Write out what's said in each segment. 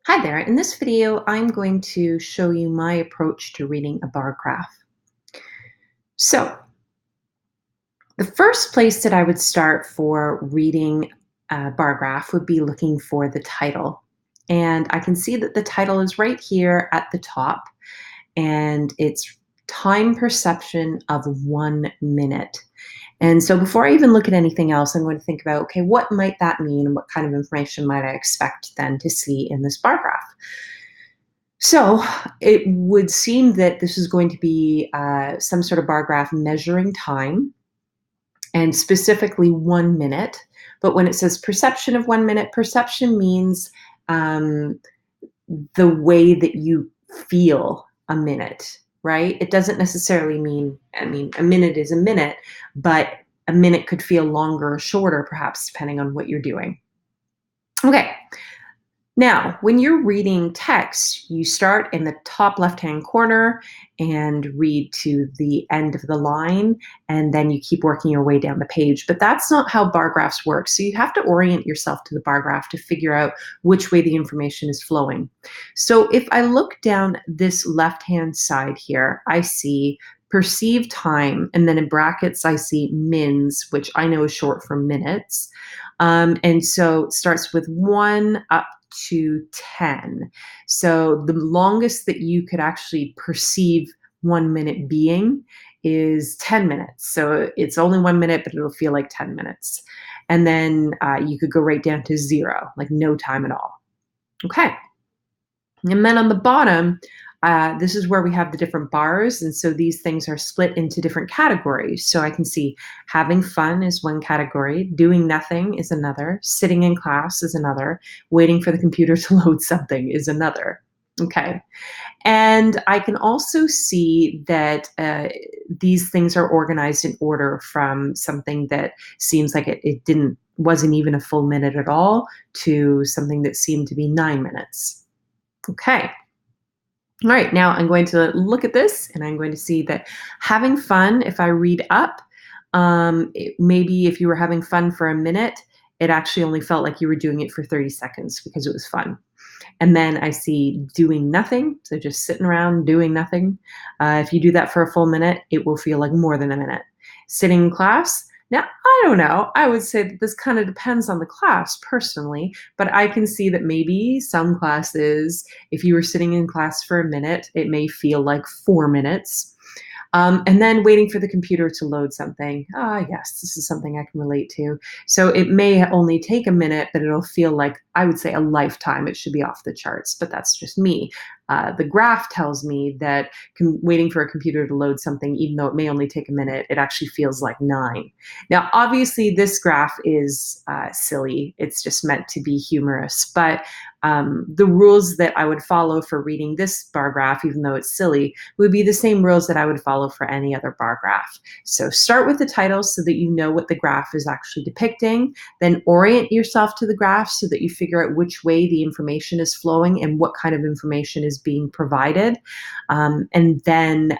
Hi there. In this video, I'm going to show you my approach to reading a bar graph. So, the first place that I would start for reading a bar graph would be looking for the title. And I can see that the title is right here at the top, and it's time perception of 1 minute. And so before I even look at anything else, I'm going to think about, okay, what might that mean? And what kind of information might I expect then to see in this bar graph? So it would seem that this is going to be some sort of bar graph measuring time and specifically 1 minute. But when it says perception of 1 minute, perception means um, the way that you feel a minute, right? It doesn't necessarily mean, a minute is a minute, but a minute could feel longer or shorter, perhaps, depending on what you're doing. Okay, now, when you're reading text, you start in the top left-hand corner and read to the end of the line, and then you keep working your way down the page. But that's not how bar graphs work. So you have to orient yourself to the bar graph to figure out which way the information is flowing. So if I look down this left-hand side here, I see perceived time, and then in brackets, I see mins, which I know is short for minutes. And so it starts with 1 up to 10. So the longest that you could actually perceive 1 minute being is 10 minutes. So it's only 1 minute, but it'll feel like 10 minutes. And then you could go right down to 0, like no time at all. Okay. And then on the bottom, this is where we have the different bars. And so these things are split into different categories. So I can see having fun is one category, doing nothing is another, sitting in class is another, waiting for the computer to load something is another. Okay. And I can also see that these things are organized in order from something that seems like it wasn't even a full minute at all to something that seemed to be 9 minutes. Okay. All right, now I'm going to look at this and I'm going to see that having fun, if I read up, maybe if you were having fun for a minute, it actually only felt like you were doing it for 30 seconds because it was fun. And then I see doing nothing, so just sitting around doing nothing. If you do that for a full minute, it will feel like more than a minute. Sitting in class, now I don't know. I would say that this kind of depends on the class personally, but I can see that maybe some classes, if you were sitting in class for a minute, it may feel like 4 minutes. And then waiting for the computer to load something. Ah, yes, this is something I can relate to. So it may only take a minute, but it'll feel like, I would say, a lifetime. It should be off the charts, but that's just me. The graph tells me that waiting for a computer to load something, even though it may only take a minute, it actually feels like 9. Now, obviously, this graph is silly. It's just meant to be humorous, but the rules that I would follow for reading this bar graph, even though it's silly, would be the same rules that I would follow for any other bar graph. So start with the title so that you know what the graph is actually depicting, then orient yourself to the graph so that you figure out which way the information is flowing and what kind of information is being provided, and then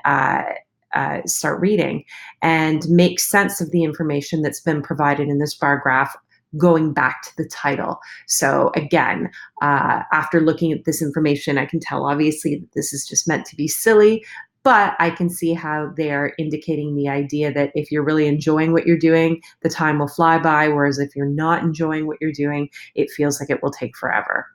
start reading and make sense of the information that's been provided in this bar graph going back to the title. So again, after looking at this information, I can tell obviously that this is just meant to be silly, but I can see how they're indicating the idea that if you're really enjoying what you're doing, the time will fly by, whereas if you're not enjoying what you're doing, it feels like it will take forever.